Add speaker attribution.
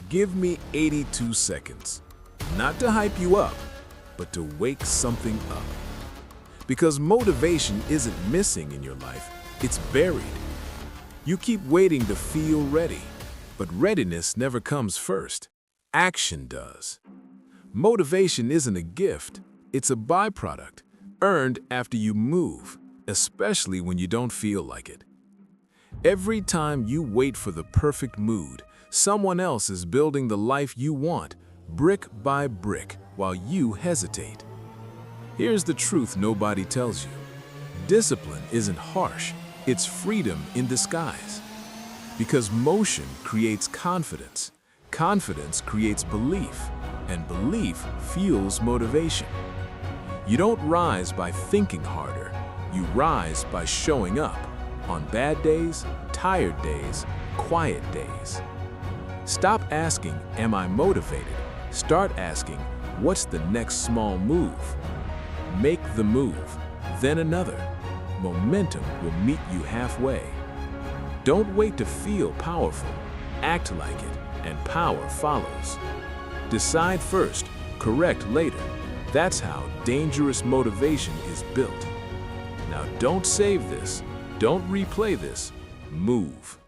Speaker 1: Give me 82 seconds. Not to hype you up, but to wake something up. Because motivation isn't missing in your life, it's buried. You keep waiting to feel ready, but readiness never comes first. Action does. Motivation isn't a gift, it's a byproduct, earned after you move, especially when you don't feel like it. Every time you wait for the perfect mood, someone else is building the life you want, brick by brick, while you hesitate. Here's the truth nobody tells you. Discipline isn't harsh, it's freedom in disguise. Because motion creates confidence, confidence creates belief, and belief fuels motivation. You don't rise by thinking harder, you rise by showing up on bad days, tired days, quiet days. Stop asking, am I motivated? Start asking, what's the next small move? Make the move, then another. Momentum will meet you halfway. Don't wait to feel powerful. Act like it, and power follows. Decide first, correct later. That's how dangerous motivation is built. Now don't save this. Don't replay this. Move.